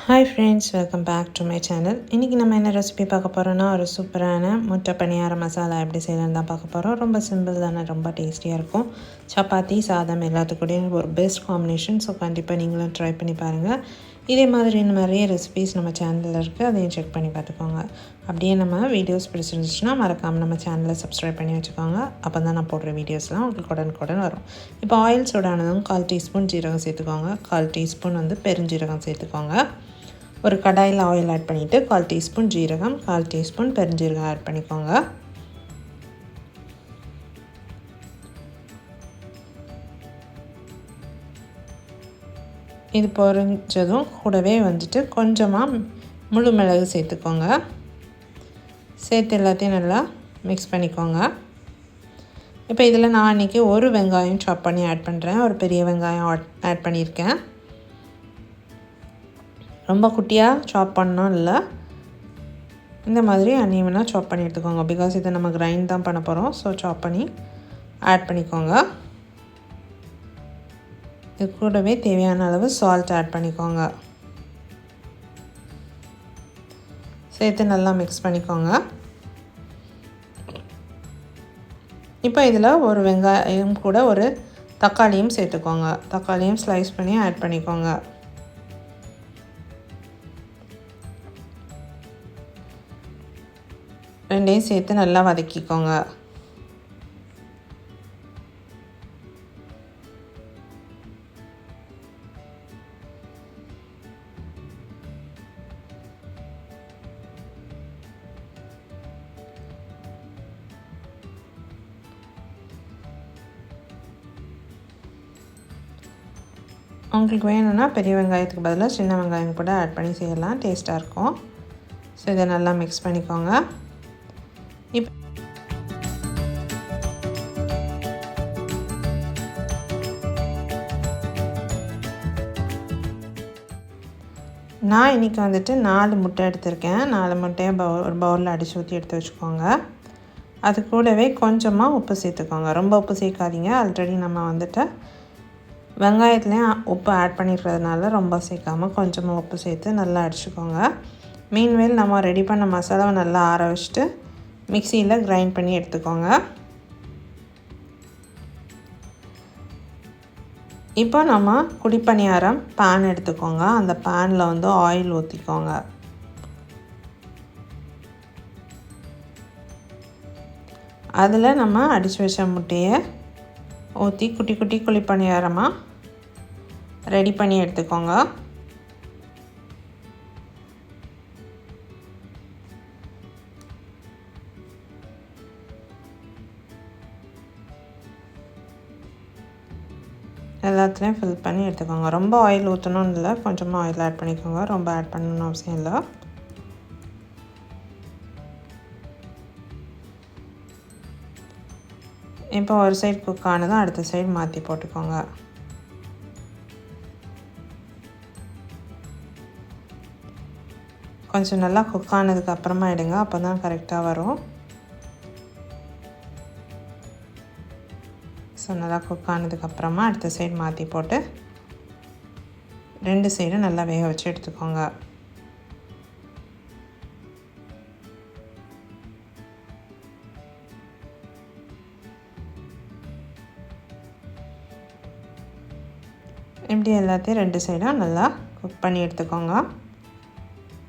Hi friends, welcome back to my channel. இன்றைக்கி நம்ம என்ன ரெசிபி பார்க்க போகிறோன்னா ஒரு சூப்பரான முட்டை பணியார மசாலா எப்படி செய்யலான்னு தான் பார்க்க போகிறோம். ரொம்ப சிம்பிள் தானே, ரொம்ப டேஸ்டியாக இருக்கும். சப்பாத்தி சாதம் எல்லாத்துக்கூடையும் ஒரு பெஸ்ட் காம்பினேஷன். ஸோ கண்டிப்பாக நீங்களும் ட்ரை பண்ணி பாருங்கள். இதே மாதிரி நிறைய ரெசிபீஸ் நம்ம சேனலில் இருக்குது, அதையும் செக் பண்ணி பார்த்துக்கோங்க. அப்படியே நம்ம வீடியோஸ் பிடிச்சிருந்துச்சுன்னா மறக்காமல் நம்ம சேனலை சப்ஸ்கிரைப் பண்ணி வச்சுக்கோங்க. அப்போ தான் நான் போடுற வீடியோஸ்லாம் உங்களுக்கு உடனுக்குடன் வரும். இப்போ ஆயில் சூடானதும் 1/4 டீஸ்பூன் ஜீரகம் சேர்த்துக்கோங்க. 1/4 டீஸ்பூன் பெருஞ்சீரகம் சேர்த்துக்கோங்க. ஒரு கடாயில் ஆயில் ஆட் பண்ணிவிட்டு 1/4 டீஸ்பூன் ஜீரகம், 1/4 டீஸ்பூன் பெருஞ்சீரகம் ஆட் பண்ணிக்கோங்க. இது பொரிஞ்சதும் கூடவே கொஞ்சமாக முழு மிளகு சேர்த்துக்கோங்க. சேர்த்து எல்லாத்தையும் நல்லா மிக்ஸ் பண்ணிக்கோங்க. இப்போ இதில் நான் இன்றைக்கி ஒரு வெங்காயம் சாப் பண்ணி ஆட் பண்ணுறேன். ஒரு பெரிய வெங்காயம் ஆட் பண்ணியிருக்கேன். ரொம்ப குட்டியாக சாப் பண்ணணும் இல்லை, இந்த மாதிரி அன்ஈவனாக சாப் பண்ணி எடுத்துக்கோங்க. பிகாஸ் இதை நம்ம கிரைண்ட் தான் பண்ண போகிறோம். ஸோ சாப் பண்ணி ஆட் பண்ணிக்கோங்க. இது கூடவே தேவையான அளவு சால்ட் ஆட் பண்ணிக்கோங்க. சேர்த்து நல்லா மிக்ஸ் பண்ணிக்கோங்க. இப்போ இதில் ஒரு வெங்காயம் கூட ஒரு தக்காளியும் சேர்த்துக்கோங்க. தக்காளியும் ஸ்லைஸ் பண்ணி ஆட் பண்ணிக்கோங்க. ரெண்டையும் சேர்த்து நல்லா வதக்கிக்கோங்க. உங்களுக்கு வேணும்னா பெரிய வெங்காயத்துக்கு பதிலாக சின்ன வெங்காயம் கூட ஆட் பண்ணி செய்யலாம், டேஸ்ட்டாக இருக்கும். ஸோ இதை நல்லா மிக்ஸ் பண்ணிக்கோங்க. நான் இன்றைக்கி 4 முட்டை எடுத்திருக்கேன். 4 முட்டையை ஒரு பவுலில் அடித்து ஊற்றி எடுத்து வச்சுக்கோங்க. அது கூடவே கொஞ்சமாக உப்பு சேர்த்துக்கோங்க. ரொம்ப உப்பு சேர்க்காதீங்க. ஆல்ரெடி நம்ம வெங்காயத்துலேயும் உப்பு ஆட் பண்ணிக்கிறதுனால ரொம்ப சேர்க்காமல் கொஞ்சமாக உப்பு சேர்த்து நல்லா அடிச்சுக்கோங்க. மீன்வேல் நம்ம ரெடி பண்ண மசாலாவை நல்லா ஆற வச்சுட்டு மிக்சியில் கிரைண்ட் பண்ணி எடுத்துக்கோங்க. இப்போ நம்ம குழிப்பணியாரம் பேன் எடுத்துக்கோங்க. அந்த பேனில் ஆயில் ஊற்றிக்கோங்க. அதில் நம்ம அடித்து வச்ச முட்டையை ஊற்றி குட்டி குட்டி குழிப்பணியாரமாக ரெடி பண்ணி எடுத்துக்கோங்க. எல்லாத்துலேயும் ஃபில் பண்ணி எடுத்துக்கோங்க. ரொம்ப ஆயில் ஊற்றணும்னு இல்லை, கொஞ்சமாக ஆயில் ஆட் பண்ணிக்கோங்க. ரொம்ப ஆட் பண்ணணும்னு அவசியம் இல்லை. இப்போ ஒரு சைடு குக் ஆனதும் அடுத்த சைடு மாற்றி போட்டுக்கோங்க. கொஞ்சம் நல்லா குக் ஆனதுக்கு அப்புறமா எடுங்க, அப்போ தான் கரெக்டாக வரும். ஸோ நல்லா குக் ஆனதுக்கப்புறமா அடுத்த சைடு மாற்றி போட்டு 2 சைடும் நல்லா வேக வச்சு எடுத்துக்கோங்க. இப்படி எல்லாத்தையும் 2 சைடும் நல்லா குக் பண்ணி எடுத்துக்கோங்க.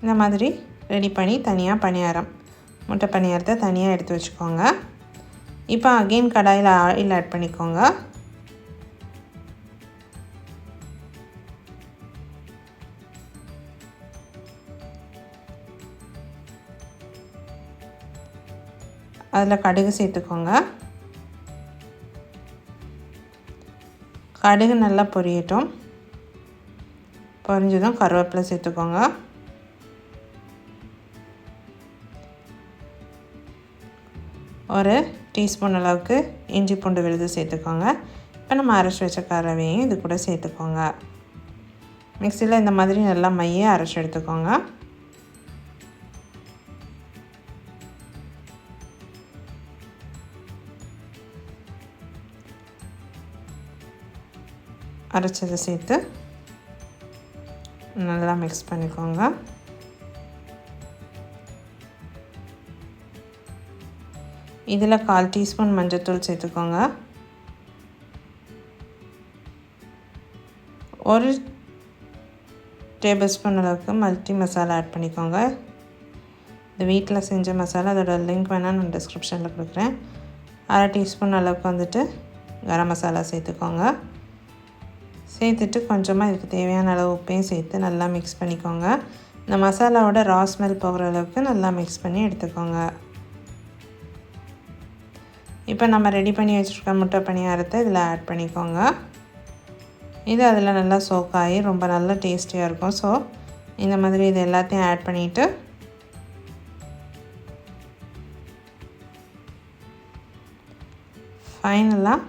இந்த மாதிரி ரெடி பண்ணி தனியாக முட்டை பணியாரத்தை தனியாக எடுத்து வச்சுக்கோங்க. இப்போ அகெயின் கடாயில் ஆயில் ஆட் பண்ணிக்கோங்க. அதில் கடுகு சேர்த்துக்கோங்க. கடுகு நல்லா பொரியட்டும். பொரிஞ்சதும் கருவேப்பிலை சேர்த்துக்கோங்க. ஒரு டீஸ்பூன் அளவுக்கு இஞ்சி பூண்டு விழுது சேர்த்துக்கோங்க. இப்போ நம்ம அரைச்சி வச்ச கறவையும் இது கூட சேர்த்துக்கோங்க. மிக்சியில் இந்த மாதிரி நல்லா மைய அரைச்சி எடுத்துக்கோங்க. அரைச்சதை சேர்த்து நல்லா மிக்ஸ் பண்ணிக்கோங்க. இதில் 1/4 டீஸ்பூன் மஞ்சள்தூள் சேர்த்துக்கோங்க. 1 டேபிள் ஸ்பூன் அளவுக்கு மல்டி மசாலா ஆட் பண்ணிக்கோங்க. இது வீட்டில் செஞ்ச மசாலா, அதோட லிங்க் வேணால் நான் டிஸ்கிரிப்ஷனில் கொடுக்குறேன். 1/2 டீஸ்பூன் அளவுக்கு வந்துட்டு கரம் மசாலா சேர்த்துக்கோங்க. சேர்த்துட்டு கொஞ்சமாக இதுக்கு தேவையான அளவு உப்பையும் சேர்த்து நல்லா மிக்ஸ் பண்ணிக்கோங்க. இந்த மசாலாவோட ரா ஸ்மெல் போகிற அளவுக்கு நல்லா மிக்ஸ் பண்ணி எடுத்துக்கோங்க. இப்போ நம்ம ரெடி பண்ணி வச்சுருக்க முட்டை பணியாரத்தை இதில் ஆட் பண்ணிக்கோங்க. இது அதில் நல்லா சோக் ஆகி ரொம்ப நல்லா டேஸ்டியாக இருக்கும். ஸோ இந்த மாதிரி இது எல்லாத்தையும் ஆட் பண்ணிவிட்டு ஃபைனலாக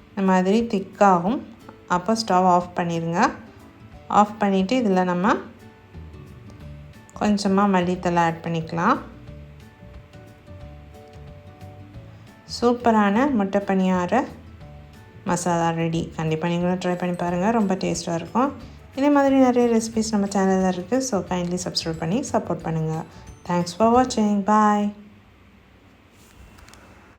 இந்த மாதிரி திக்காகும். அப்போ ஸ்டவ் ஆஃப் பண்ணிடுங்க. ஆஃப் பண்ணிவிட்டு இதில் நம்ம கொஞ்சமாக மல்லித்தலை ஆட் பண்ணிக்கலாம். சூப்பரான முட்டை பணியார மசாலா ரெடி. கண்டிப்பாக நீங்களும் ட்ரை பண்ணி பாருங்கள், ரொம்ப டேஸ்ட்டாக இருக்கும். இதே மாதிரி நிறைய ரெசிபிஸ் நம்ம சேனலில் இருக்குது. ஸோ கைண்ட்லி சப்ஸ்கிரைப் பண்ணி சப்போர்ட் பண்ணுங்கள். தேங்க்ஸ் ஃபார் வாட்சிங். பாய்.